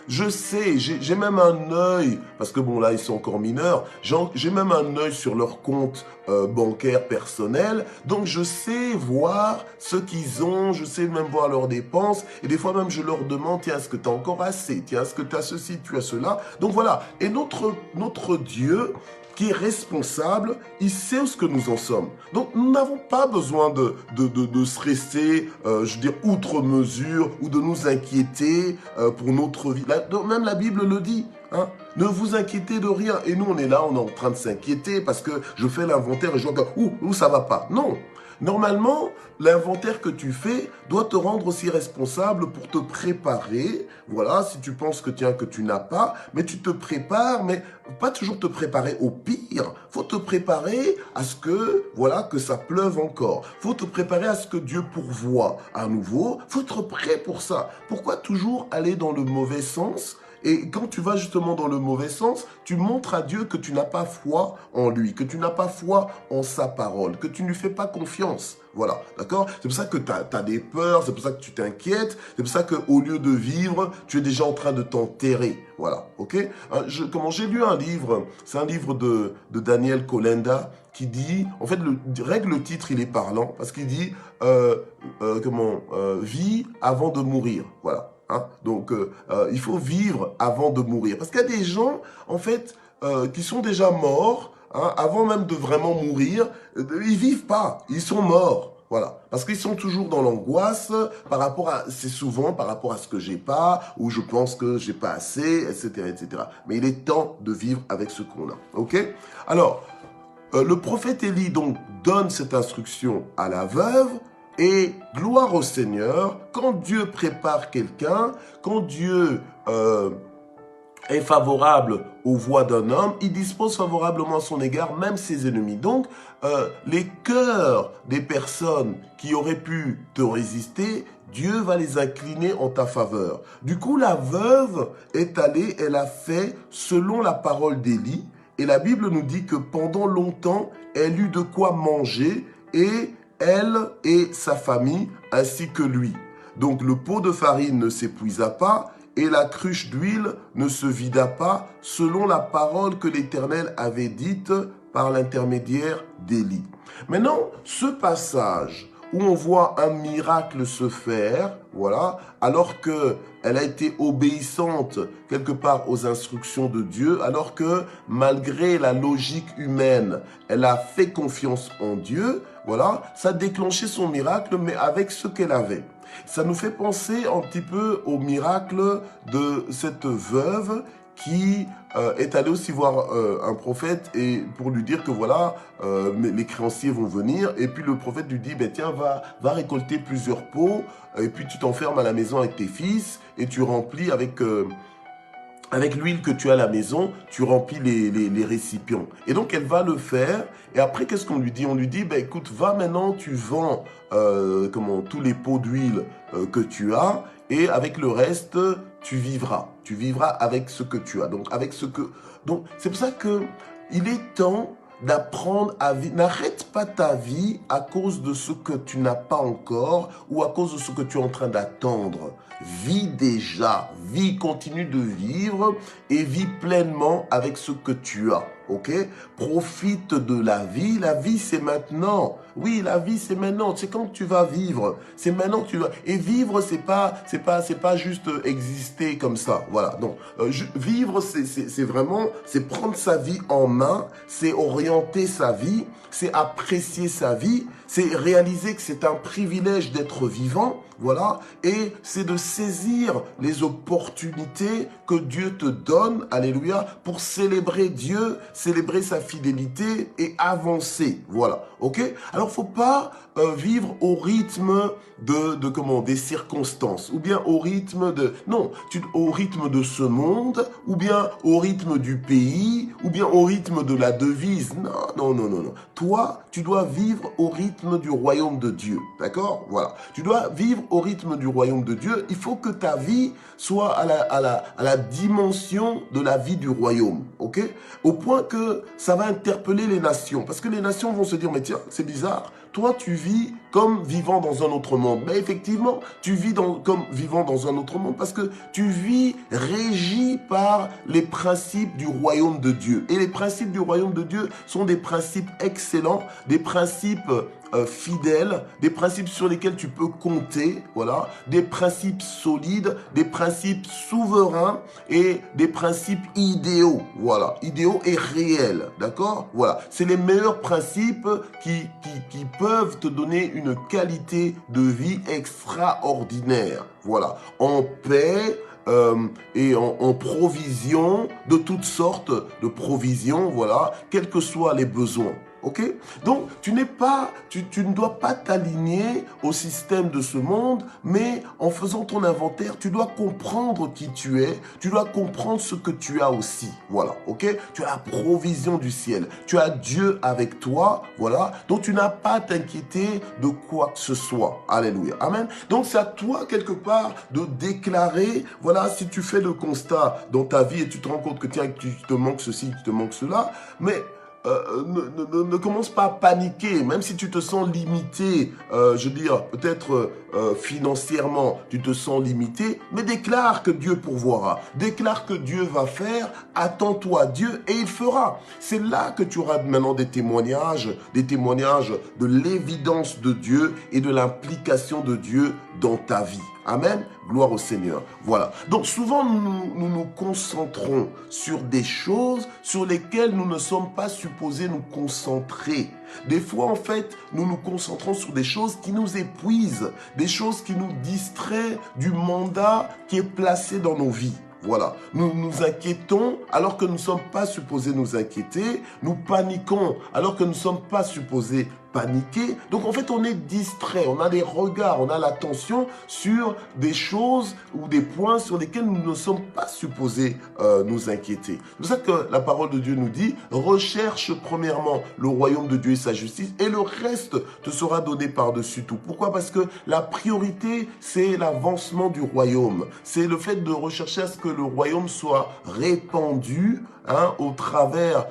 Je sais, j'ai même un œil, parce que bon, là, ils sont encore mineurs, j'ai même un œil sur leur compte bancaire personnel, donc je sais voir ce qu'ils ont, je sais même voir leurs dépenses, et des fois même, je leur demande, tiens, est-ce que tu as encore assez? Tiens, est-ce que tu as ceci, tu as cela? Donc voilà, et notre Dieu, qui est responsable, il sait où ce que nous en sommes. Donc, nous n'avons pas besoin de stresser, je veux dire, outre mesure, ou de nous inquiéter pour notre vie. Même la Bible le dit. Hein? Ne vous inquiétez de rien. Et nous, on est là, on est en train de s'inquiéter parce que je fais l'inventaire et je vois que, où ça va pas. Non. Normalement, l'inventaire que tu fais doit te rendre aussi responsable pour te préparer. Voilà, si tu penses que tiens, que tu n'as pas, mais tu te prépares, mais pas toujours te préparer au pire. Faut te préparer à ce que, voilà, que ça pleuve encore. Faut te préparer à ce que Dieu pourvoie à nouveau. Faut être prêt pour ça. Pourquoi toujours aller dans le mauvais sens Et quand tu vas justement dans le mauvais sens, tu montres à Dieu que tu n'as pas foi en lui, que tu n'as pas foi en sa parole, que tu ne lui fais pas confiance. Voilà, d'accord? C'est pour ça que tu as des peurs, c'est pour ça que tu t'inquiètes, c'est pour ça qu'au lieu de vivre, tu es déjà en train de t'enterrer. Voilà, ok? Comment j'ai lu un livre, c'est un livre de Daniel Kolenda qui dit, en fait, le titre, il est parlant, parce qu'il dit, vie avant de mourir. Voilà. Hein? Donc, il faut vivre avant de mourir. Parce qu'il y a des gens, en fait, qui sont déjà morts, hein, avant même de vraiment mourir, ils vivent pas, ils sont morts. Voilà, parce qu'ils sont toujours dans l'angoisse par rapport à, c'est souvent par rapport à ce que j'ai pas, ou je pense que j'ai pas assez, etc., etc. Mais il est temps de vivre avec ce qu'on a, ok? Alors, le prophète Élie donc donne cette instruction à la veuve, et gloire au Seigneur, quand Dieu prépare quelqu'un, quand Dieu est favorable aux voies d'un homme, il dispose favorablement à son égard même ses ennemis. Donc, les cœurs des personnes qui auraient pu te résister, Dieu va les incliner en ta faveur. Du coup, la veuve est allée, elle a fait selon la parole d'Élie, et la Bible nous dit que pendant longtemps, elle eut de quoi manger, et elle et sa famille, ainsi que lui. Donc le pot de farine ne s'épuisa pas, et la cruche d'huile ne se vida pas, selon la parole que l'Éternel avait dite par l'intermédiaire d'Élie. Maintenant, ce passage où on voit un miracle se faire, voilà, alors qu'elle a été obéissante quelque part aux instructions de Dieu, alors que malgré la logique humaine, elle a fait confiance en Dieu, voilà, ça a déclenché son miracle, mais avec ce qu'elle avait. Ça nous fait penser un petit peu au miracle de cette veuve qui est allée aussi voir un prophète et pour lui dire que voilà, les créanciers vont venir. Et puis le prophète lui dit, ben tiens, va récolter plusieurs pots et puis tu t'enfermes à la maison avec tes fils et tu remplis avec l'huile que tu as à la maison, tu remplis les récipients. Et donc, elle va le faire. Et après, qu'est-ce qu'on lui dit? On lui dit, ben, écoute, va maintenant, tu vends tous les pots d'huile que tu as. Et avec le reste, tu vivras. Tu vivras avec ce que tu as. Donc, c'est pour ça que il est temps d'apprendre à vivre. N'arrête pas ta vie à cause de ce que tu n'as pas encore ou à cause de ce que tu es en train d'attendre. Vis déjà, continue de vivre et vis pleinement avec ce que tu as, ok? Profite de la vie c'est maintenant. Oui, la vie c'est maintenant, c'est quand tu vas vivre, c'est maintenant que tu vas. Et vivre c'est pas juste exister comme ça, voilà. Donc vivre c'est vraiment, c'est prendre sa vie en main, c'est orienter sa vie, c'est apprécier sa vie, c'est réaliser que c'est un privilège d'être vivant, voilà, et c'est de saisir les opportunités que Dieu te donne, alléluia, pour célébrer Dieu, célébrer sa fidélité et avancer, voilà, ok? Alors, faut pas vivre au rythme des circonstances, ou bien au rythme au rythme de ce monde, ou bien au rythme du pays, ou bien au rythme de la devise. Non. Toi, tu dois vivre au rythme du royaume de Dieu, d'accord? Voilà. Tu dois vivre au rythme du royaume de Dieu. Il faut que ta vie soit à la dimension de la vie du royaume, ok? Au point que ça va interpeller les nations, parce que les nations vont se dire, mais tiens, c'est bizarre. Toi, tu vis comme vivant dans un autre monde. Mais effectivement, tu vis comme vivant dans un autre monde parce que tu vis régi par les principes du royaume de Dieu. Et les principes du royaume de Dieu sont des principes excellents, des principes fidèles, des principes sur lesquels tu peux compter, voilà, des principes solides, des principes souverains et des principes idéaux, voilà, idéaux et réels, d'accord? Voilà, c'est les meilleurs principes qui peuvent te donner une qualité de vie extraordinaire, voilà, en paix, et en provision, de toutes sortes de provisions, voilà, quels que soient les besoins. Ok? Donc, tu ne dois pas t'aligner au système de ce monde, mais en faisant ton inventaire, tu dois comprendre qui tu es, tu dois comprendre ce que tu as aussi. Voilà, ok? Tu as la provision du ciel, tu as Dieu avec toi, voilà. Donc, tu n'as pas à t'inquiéter de quoi que ce soit. Alléluia. Amen. Donc, c'est à toi, quelque part, de déclarer, voilà, si tu fais le constat dans ta vie et tu te rends compte que, tiens, tu te manques ceci, tu te manques cela, mais ne commence pas à paniquer, même si tu te sens limité, je veux dire, peut-être financièrement, tu te sens limité, mais déclare que Dieu pourvoira, déclare que Dieu va faire, attends-toi à Dieu et il fera. C'est là que tu auras maintenant des témoignages de l'évidence de Dieu et de l'implication de Dieu dans ta vie. Amen. Gloire au Seigneur. Voilà. Donc souvent, nous concentrons sur des choses sur lesquelles nous ne sommes pas supposés nous concentrer. Des fois, en fait, nous nous concentrons sur des choses qui nous épuisent, des choses qui nous distraient du mandat qui est placé dans nos vies. Voilà, nous nous inquiétons alors que nous ne sommes pas supposés nous inquiéter, nous paniquons alors que nous ne sommes pas supposés paniquer. Donc en fait, on est distrait, on a des regards, on a l'attention sur des choses ou des points sur lesquels nous ne sommes pas supposés nous inquiéter. C'est pour ça que la parole de Dieu nous dit, recherche premièrement le royaume de Dieu et sa justice et le reste te sera donné par-dessus tout. Pourquoi? Parce que la priorité, c'est l'avancement du royaume. C'est le fait de rechercher à ce que le royaume soit répandu au travers,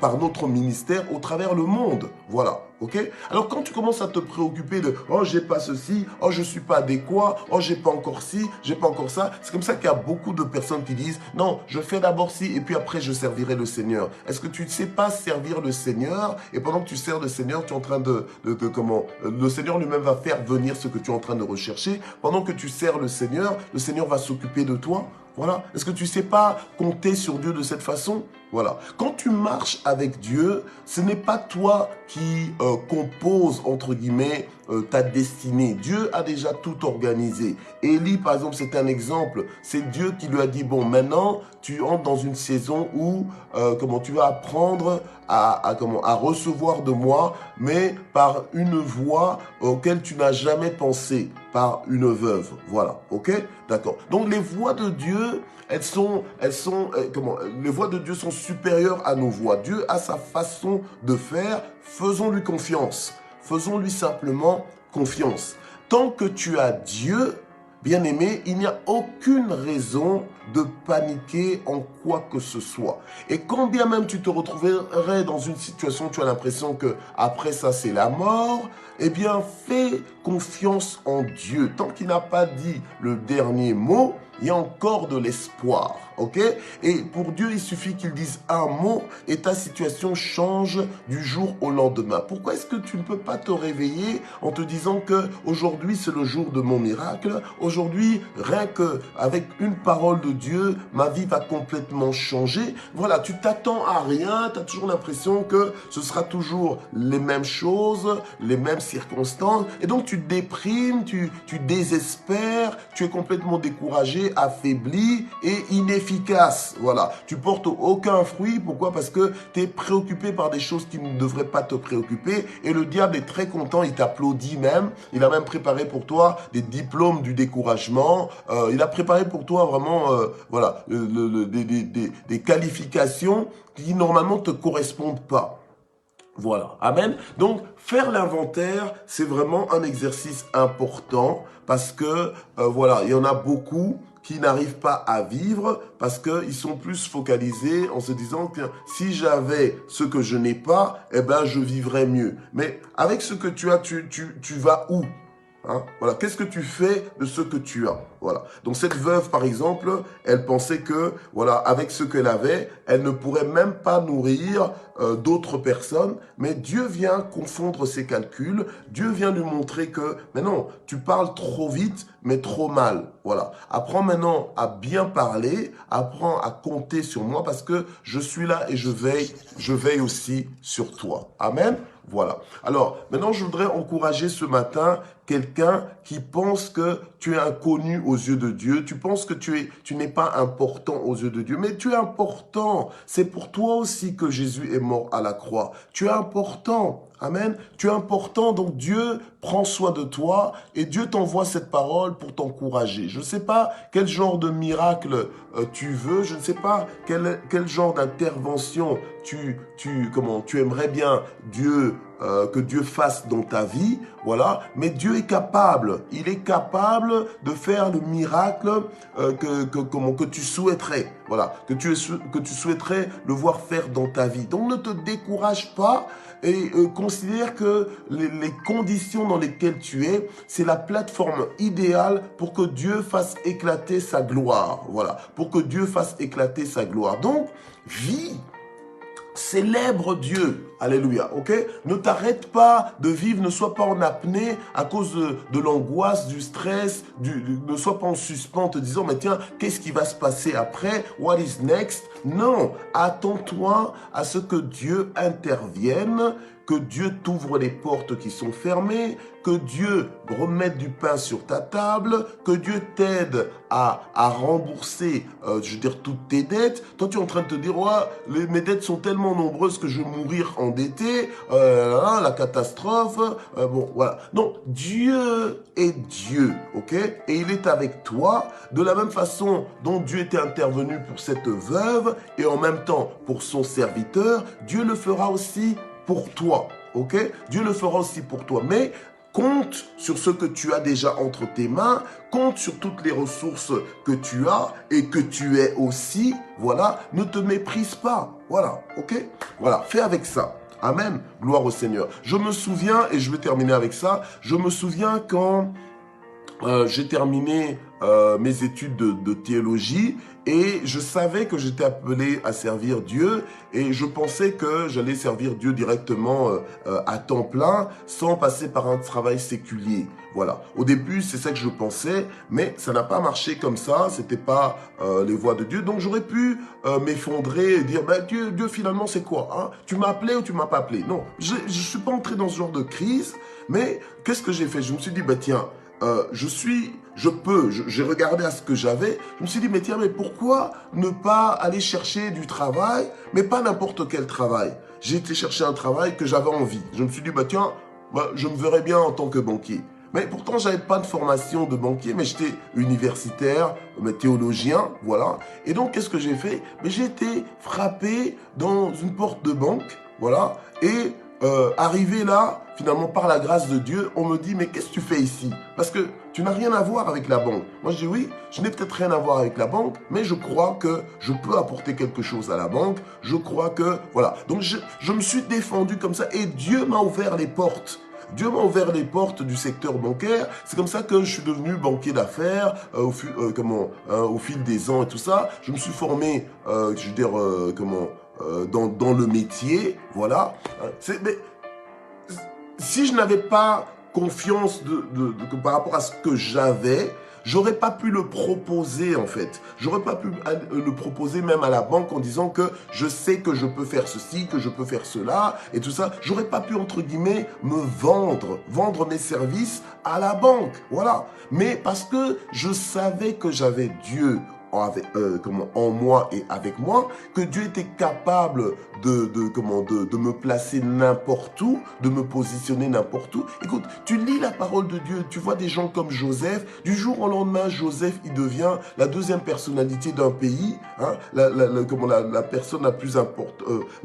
par notre ministère, au travers le monde. Voilà. Ok? Alors quand tu commences à te préoccuper de « Oh, j'ai pas ceci, oh, je suis pas adéquat, oh, j'ai pas encore ci, j'ai pas encore ça », c'est comme ça qu'il y a beaucoup de personnes qui disent « Non, je fais d'abord ci et puis après je servirai le Seigneur ». Est-ce que tu ne sais pas servir le Seigneur et pendant que tu sers le Seigneur, tu es en train le Seigneur lui-même va faire venir ce que tu es en train de rechercher. Pendant que tu sers le Seigneur va s'occuper de toi. Voilà. Est-ce que tu ne sais pas compter sur Dieu de cette façon? Voilà. Quand tu marches avec Dieu, ce n'est pas toi qui compose, entre guillemets, ta destinée. Dieu a déjà tout organisé. Élie, par exemple, c'est un exemple. C'est Dieu qui lui a dit, bon, maintenant, tu entres dans une saison où tu vas apprendre à recevoir de moi, mais par une voie auquel tu n'as jamais pensé, par une veuve. Voilà, ok? D'accord. Donc les voies de Dieu, les voies de Dieu sont supérieures à nos voies. Dieu a sa façon de faire. Faisons-lui confiance. Faisons-lui simplement confiance. Tant que tu as Dieu, bien-aimé, il n'y a aucune raison de paniquer en quoi que ce soit. Et quand bien même tu te retrouverais dans une situation où tu as l'impression que après ça c'est la mort, eh bien fais confiance en Dieu. Tant qu'il n'a pas dit le dernier mot, il y a encore de l'espoir, ok? Et pour Dieu, il suffit qu'il dise un mot et ta situation change du jour au lendemain. Pourquoi est-ce que tu ne peux pas te réveiller en te disant que aujourd'hui c'est le jour de mon miracle? Aujourd'hui, rien que avec une parole de Dieu, ma vie va complètement changer. Voilà, tu t'attends à rien, tu as toujours l'impression que ce sera toujours les mêmes choses, les mêmes circonstances. Et donc tu déprimes, tu désespères, tu es complètement découragé, affaibli et inefficace. Voilà, tu portes aucun fruit. Pourquoi? Parce que tu es préoccupé par des choses qui ne devraient pas te préoccuper et le diable est très content, il t'applaudit même. Il a même préparé pour toi des diplômes du découragement. Il a préparé pour toi vraiment des qualifications qui normalement te correspondent pas. Voilà, amen. Donc, faire l'inventaire, c'est vraiment un exercice important parce que, il y en a beaucoup qui n'arrivent pas à vivre parce qu'ils sont plus focalisés en se disant que si j'avais ce que je n'ai pas, eh ben, je vivrais mieux. Mais avec ce que tu as, tu vas où? Voilà, qu'est-ce que tu fais de ce que tu as? Voilà. Donc cette veuve, par exemple, elle pensait que, voilà, avec ce qu'elle avait, elle ne pourrait même pas nourrir d'autres personnes. Mais Dieu vient confondre ses calculs. Dieu vient lui montrer que, mais non, tu parles trop vite, mais trop mal. Voilà. Apprends maintenant à bien parler. Apprends à compter sur moi parce que je suis là et je veille aussi sur toi. Amen. Voilà. Alors, maintenant, je voudrais encourager ce matin quelqu'un qui pense que tu es inconnu aux yeux de Dieu. Tu penses que tu n'es pas important aux yeux de Dieu. Mais tu es important. C'est pour toi aussi que Jésus est mort à la croix. Tu es important. Amen. Tu es important, donc Dieu prend soin de toi et Dieu t'envoie cette parole pour t'encourager. Je ne sais pas quel genre de miracle tu veux, je ne sais pas quel genre d'intervention tu aimerais bien que Dieu fasse dans ta vie, voilà. Mais Dieu est capable, il est capable de faire le miracle que tu souhaiterais, voilà, que tu souhaiterais le voir faire dans ta vie. Donc ne te décourage pas et considère que les conditions dans lesquelles tu es, c'est la plateforme idéale pour que Dieu fasse éclater sa gloire, voilà, pour que Dieu fasse éclater sa gloire. Donc, vis. Célèbre Dieu, alléluia, ok? Ne t'arrête pas de vivre, ne sois pas en apnée à cause de l'angoisse, du stress, ne sois pas en suspens en te disant, mais tiens, qu'est-ce qui va se passer après? What is next? Non, attends-toi à ce que Dieu intervienne, que Dieu t'ouvre les portes qui sont fermées, que Dieu remette du pain sur ta table, que Dieu t'aide à rembourser, toutes tes dettes. Toi, tu es en train de te dire, ouais, mes dettes sont tellement nombreuses que je vais mourir endetté, la catastrophe, bon, voilà. Donc, Dieu est Dieu, ok? Et il est avec toi, de la même façon dont Dieu était intervenu pour cette veuve, et en même temps pour son serviteur, Dieu le fera aussi pour toi, ok? Dieu le fera aussi pour toi, mais compte sur ce que tu as déjà entre tes mains, compte sur toutes les ressources que tu as et que tu es aussi, voilà, ne te méprise pas, voilà, ok? Voilà, fais avec ça. Amen, gloire au Seigneur. Je me souviens, et je vais terminer avec ça, je me souviens quand j'ai terminé mes études de théologie et je savais que j'étais appelé à servir Dieu et je pensais que j'allais servir Dieu directement à temps plein sans passer par un travail séculier. Voilà. Au début, c'est ça que je pensais, mais ça n'a pas marché comme ça. C'était pas les voies de Dieu. Donc j'aurais pu m'effondrer et dire, Dieu finalement c'est quoi, hein? Tu m'as appelé ou tu m'as pas appelé? Non, je suis pas entré dans ce genre de crise, mais qu'est-ce que j'ai fait? Je me suis dit, tiens, j'ai regardé à ce que j'avais, je me suis dit, mais tiens, mais pourquoi ne pas aller chercher du travail, mais pas n'importe quel travail? J'ai été chercher un travail que j'avais envie. Je me suis dit, tiens, je me verrais bien en tant que banquier. Mais pourtant, j'avais pas de formation de banquier, mais j'étais universitaire, mais théologien, voilà. Et donc, qu'est-ce que j'ai fait? Mais j'ai été frappé dans une porte de banque, voilà, et arrivé là, finalement, par la grâce de Dieu, on me dit, mais qu'est-ce que tu fais ici? Parce que tu n'as rien à voir avec la banque. Moi, je dis, oui, je n'ai peut-être rien à voir avec la banque, mais je crois que je peux apporter quelque chose à la banque. Je crois que, voilà. Donc, je me suis défendu comme ça et Dieu m'a ouvert les portes. Dieu m'a ouvert les portes du secteur bancaire. C'est comme ça que je suis devenu banquier d'affaires au fil des ans et tout ça. Je me suis formé, dans le métier, voilà. Mais si je n'avais pas confiance par rapport à ce que j'avais, j'aurais pas pu le proposer en fait. J'aurais pas pu le proposer même à la banque en disant que je sais que je peux faire ceci, que je peux faire cela et tout ça. J'aurais pas pu entre guillemets me vendre mes services à la banque, voilà. Mais parce que je savais que j'avais Dieu en moi et avec moi, que Dieu était capable de me placer n'importe où, de me positionner n'importe où. Écoute, tu lis la parole de Dieu, tu vois des gens comme Joseph, du jour au lendemain, Joseph, il devient la deuxième personnalité d'un pays, hein, la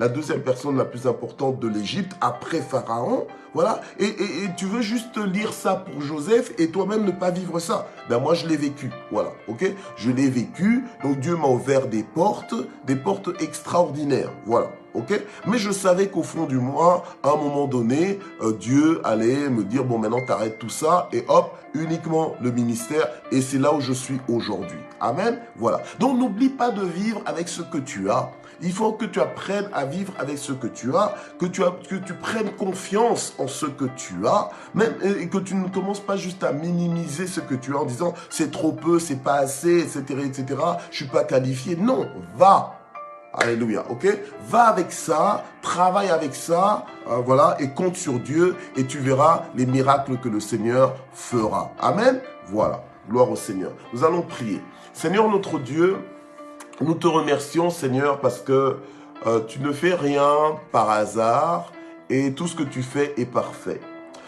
deuxième personne la plus importante de l'Égypte, après Pharaon, voilà, et tu veux juste lire ça pour Joseph et toi-même ne pas vivre ça. Moi je l'ai vécu, voilà, ok? Je l'ai vécu, donc Dieu m'a ouvert des portes extraordinaires, voilà. Ok, mais je savais qu'au fond du moi, à un moment donné, Dieu allait me dire, bon maintenant t'arrêtes tout ça et hop, uniquement le ministère et c'est là où je suis aujourd'hui. Amen, voilà. Donc n'oublie pas de vivre avec ce que tu as. Il faut que tu apprennes à vivre avec ce que tu as, que tu prennes confiance en ce que tu as, même et que tu ne commences pas juste à minimiser ce que tu as en disant c'est trop peu, c'est pas assez, etc., etc. Je suis pas qualifié. Non, va. Alléluia, ok? Va avec ça, travaille avec ça, voilà, et compte sur Dieu et tu verras les miracles que le Seigneur fera. Amen? Voilà, gloire au Seigneur. Nous allons prier. Seigneur notre Dieu, nous te remercions, Seigneur, parce que tu ne fais rien par hasard et tout ce que tu fais est parfait.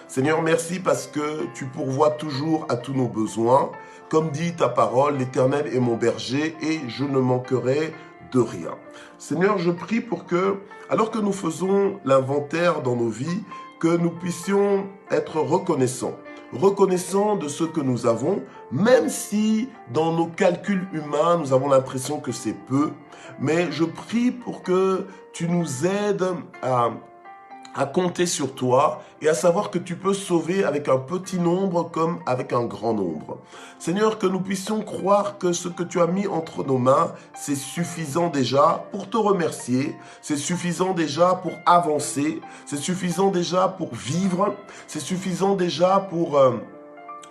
Seigneur, merci parce que tu pourvois toujours à tous nos besoins. Comme dit ta parole, l'Éternel est mon berger et je ne manquerai de rien. Seigneur, je prie pour que, alors que nous faisons l'inventaire dans nos vies, que nous puissions être reconnaissants. Reconnaissants de ce que nous avons, même si dans nos calculs humains, nous avons l'impression que c'est peu. Mais je prie pour que tu nous aides à compter sur toi et à savoir que tu peux sauver avec un petit nombre comme avec un grand nombre. Seigneur, que nous puissions croire que ce que tu as mis entre nos mains, c'est suffisant déjà pour te remercier, c'est suffisant déjà pour avancer, c'est suffisant déjà pour vivre, c'est suffisant déjà pour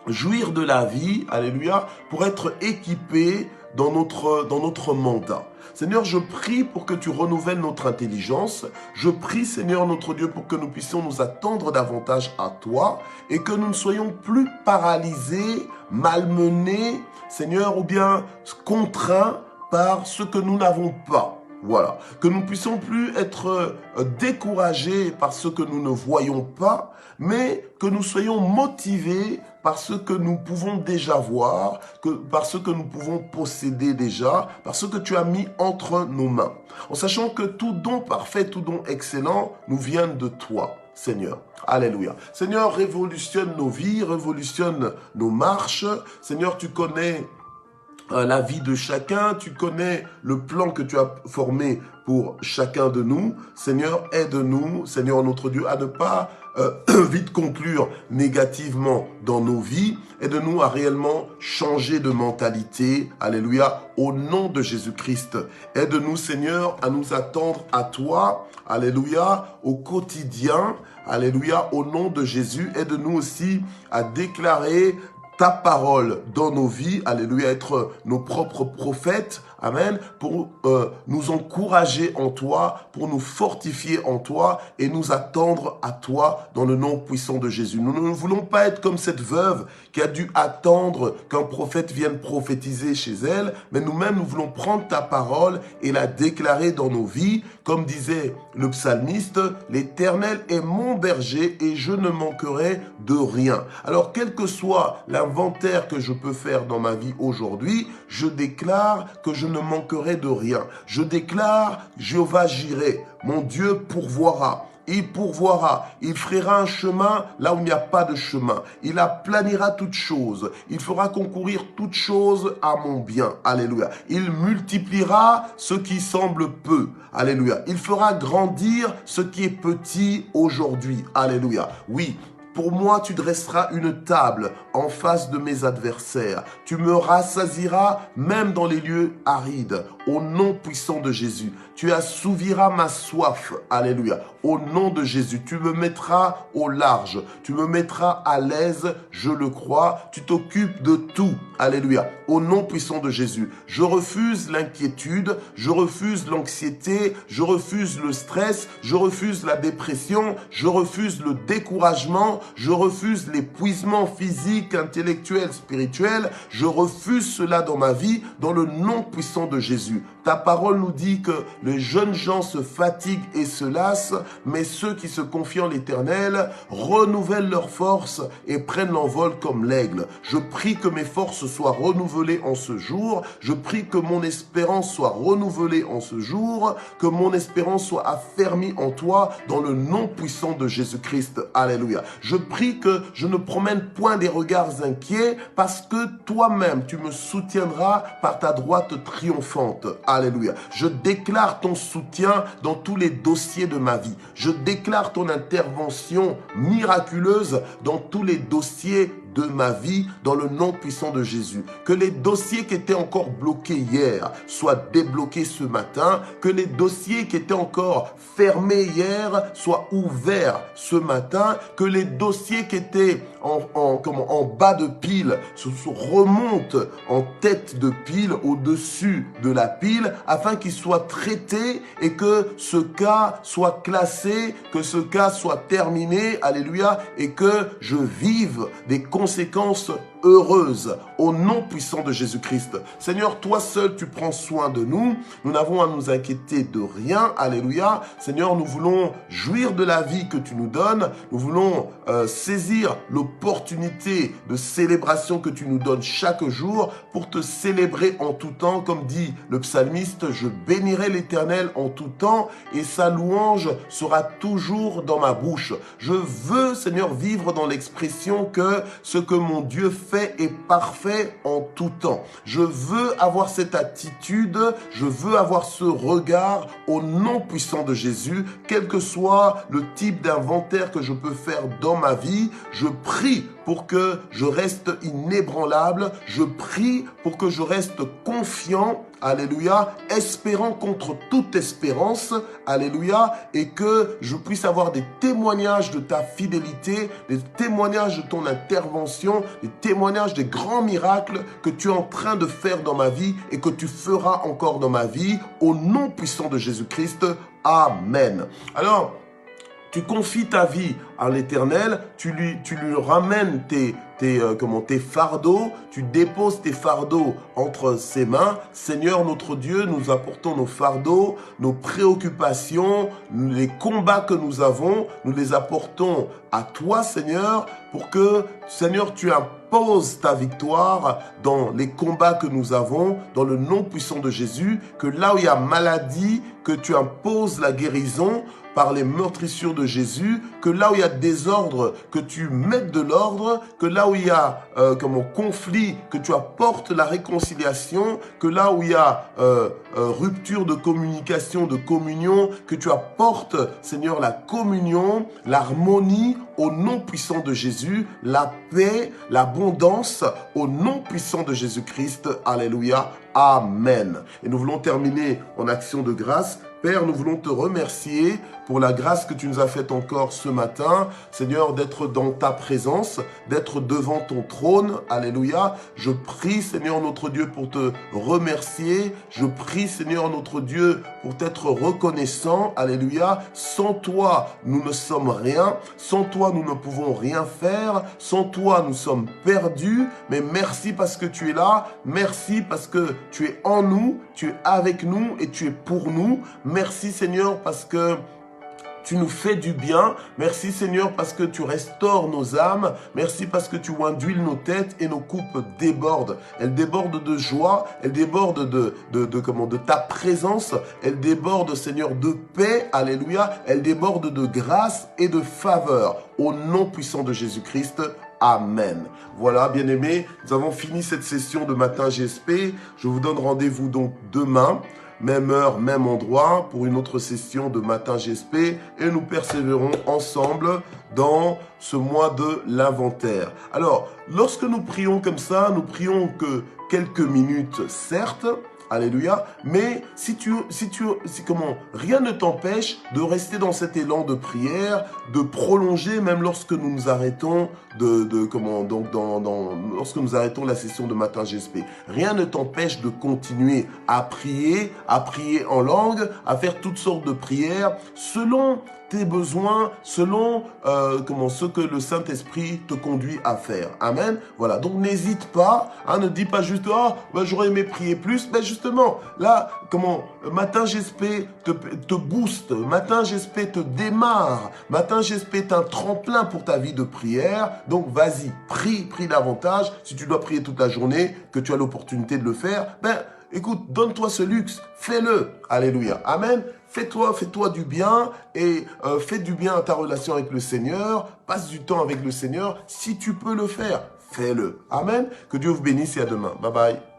jouir de la vie, alléluia, pour être équipé dans notre mandat. Seigneur, je prie pour que tu renouvelles notre intelligence. Je prie, Seigneur notre Dieu, pour que nous puissions nous attendre davantage à toi et que nous ne soyons plus paralysés, malmenés, Seigneur, ou bien contraints par ce que nous n'avons pas. Voilà, que nous ne puissions plus être découragés par ce que nous ne voyons pas, mais que nous soyons motivés par ce que nous pouvons déjà voir, par ce que nous pouvons posséder déjà, par ce que tu as mis entre nos mains. En sachant que tout don parfait, tout don excellent nous vient de toi, Seigneur. Alléluia. Seigneur, révolutionne nos vies, révolutionne nos marches. Seigneur, tu connais la vie de chacun, tu connais le plan que tu as formé pour chacun de nous. Seigneur, aide-nous, Seigneur notre Dieu, à ne pas vite conclure négativement dans nos vies. Aide-nous à réellement changer de mentalité. Alléluia, au nom de Jésus-Christ. Aide-nous, Seigneur, à nous attendre à toi. Alléluia, au quotidien. Alléluia, au nom de Jésus. Aide-nous aussi à déclarer ta parole dans nos vies, alléluia, être nos propres prophètes, amen, pour nous encourager en toi, pour nous fortifier en toi et nous attendre à toi dans le nom puissant de Jésus. Nous ne voulons pas être comme cette veuve qui a dû attendre qu'un prophète vienne prophétiser chez elle, mais nous-mêmes, nous voulons prendre ta parole et la déclarer dans nos vies, comme disait le psalmiste, l'Éternel est mon berger et je ne manquerai de rien. Alors, quel que soit l'inventaire que je peux faire dans ma vie aujourd'hui, je déclare que je ne manquerai de rien. Je déclare, Jéhovah j'irai, mon Dieu pourvoira. Il pourvoira, il frayera un chemin là où il n'y a pas de chemin. Il aplanira toutes choses. Il fera concourir toutes choses à mon bien. Alléluia. Il multipliera ce qui semble peu. Alléluia. Il fera grandir ce qui est petit aujourd'hui. Alléluia. Oui. Pour moi, tu dresseras une table en face de mes adversaires. Tu me rassasiras même dans les lieux arides, au nom puissant de Jésus. Tu assouviras ma soif, alléluia, au nom de Jésus. Tu me mettras au large, tu me mettras à l'aise, je le crois. Tu t'occupes de tout, alléluia, au nom puissant de Jésus. Je refuse l'inquiétude, je refuse l'anxiété, je refuse le stress, je refuse la dépression, je refuse le découragement, je refuse l'épuisement physique, intellectuel, spirituel. Je refuse cela dans ma vie, dans le nom puissant de Jésus. Ta parole nous dit que les jeunes gens se fatiguent et se lassent, mais ceux qui se confient en l'Éternel renouvellent leurs forces et prennent l'envol comme l'aigle. Je prie que mes forces soient renouvelées en ce jour. Je prie que mon espérance soit renouvelée en ce jour, que mon espérance soit affermie en toi dans le nom puissant de Jésus-Christ. Alléluia. Je prie que je ne promène point des regards inquiets parce que toi-même, tu me soutiendras par ta droite triomphante. Alléluia. Je déclare ton soutien dans tous les dossiers de ma vie. Je déclare ton intervention miraculeuse dans tous les dossiers de ma vie dans le nom puissant de Jésus. Que les dossiers qui étaient encore bloqués hier soient débloqués ce matin. Que les dossiers qui étaient encore fermés hier soient ouverts ce matin. Que les dossiers qui étaient en bas de pile se remontent en tête de pile au-dessus de la pile afin qu'ils soient traités et que ce cas soit classé, que ce cas soit terminé, alléluia, et que je vive des conséquences heureuses au nom puissant de Jésus-Christ. Seigneur, toi seul, tu prends soin de nous. Nous n'avons à nous inquiéter de rien. Alléluia. Seigneur, nous voulons jouir de la vie que tu nous donnes. Nous voulons saisir l'opportunité de célébration que tu nous donnes chaque jour pour te célébrer en tout temps. Comme dit le psalmiste, je bénirai l'Éternel en tout temps et sa louange sera toujours dans ma bouche. Je veux, Seigneur, vivre dans l'expression que ce que mon Dieu fait est parfait en tout temps. Je veux avoir cette attitude, je veux avoir ce regard au nom puissant de Jésus, quel que soit le type d'inventaire que je peux faire dans ma vie. Je prie pour que je reste inébranlable, je prie pour que je reste confiant, alléluia, espérant contre toute espérance, alléluia, et que je puisse avoir des témoignages de ta fidélité, des témoignages de ton intervention, des témoignages des grands miracles que tu es en train de faire dans ma vie et que tu feras encore dans ma vie, au nom puissant de Jésus-Christ. Amen. Alors, tu confies ta vie à l'Éternel, tu lui ramènes tes fardeaux, tu déposes tes fardeaux entre ses mains. Seigneur notre Dieu, nous apportons nos fardeaux, nos préoccupations, les combats que nous avons, nous les apportons à toi, Seigneur, pour que, Seigneur, tu imposes ta victoire dans les combats que nous avons, dans le nom puissant de Jésus, que là où il y a maladie, que tu imposes la guérison par les meurtrissures de Jésus, que là où il y a désordre, que tu mettes de l'ordre, que là où il y a conflit, que tu apportes la réconciliation, que là où il y a rupture de communication, de communion, que tu apportes, Seigneur, la communion, l'harmonie au nom puissant de Jésus, la paix, l'abondance au nom puissant de Jésus-Christ. Alléluia. Amen. Et nous voulons terminer en action de grâce. Père, nous voulons te remercier pour la grâce que tu nous as faite encore ce matin, Seigneur, d'être dans ta présence, d'être devant ton trône. Alléluia. Je prie, Seigneur notre Dieu, pour te remercier. Je prie, Seigneur notre Dieu, pour t'être reconnaissant. Alléluia. Sans toi, nous ne sommes rien. Sans toi, nous ne pouvons rien faire. Sans toi, nous sommes perdus. Mais merci parce que tu es là. Merci parce que tu es en nous, tu es avec nous et tu es pour nous. Merci Seigneur parce que tu nous fais du bien. Merci Seigneur parce que tu restaures nos âmes. Merci parce que tu induis nos têtes et nos coupes débordent. Elles débordent de joie. Elles débordent de ta présence. Elles débordent Seigneur de paix. Alléluia. Elles débordent de grâce et de faveur. Au nom puissant de Jésus-Christ. Amen. Voilà, bien-aimés, nous avons fini cette session de Matin GSP. Je vous donne rendez-vous donc demain. Même heure, même endroit, pour une autre session de Matin GSP. Et nous persévérons ensemble dans ce mois de l'inventaire. Alors, lorsque nous prions comme ça, nous prions que quelques minutes, certes, alléluia, mais rien ne t'empêche de rester dans cet élan de prière, de prolonger même lorsque nous nous arrêtons lorsque nous arrêtons la session de Matin GSP. Rien ne t'empêche de continuer à prier en langue, à faire toutes sortes de prières selon tes besoins, selon ce que le Saint-Esprit te conduit à faire. Amen. Voilà, donc n'hésite pas, ne dis pas juste j'aurais aimé prier plus. Ben justement, là, Matin GSP te booste, Matin GSP te démarre, Matin GSP est un tremplin pour ta vie de prière. Donc vas-y, prie davantage. Si tu dois prier toute la journée, que tu as l'opportunité de le faire, écoute, donne-toi ce luxe, fais-le. Alléluia. Amen. Fais-toi du bien et fais du bien à ta relation avec le Seigneur. Passe du temps avec le Seigneur. Si tu peux le faire, fais-le. Amen. Que Dieu vous bénisse et à demain. Bye bye.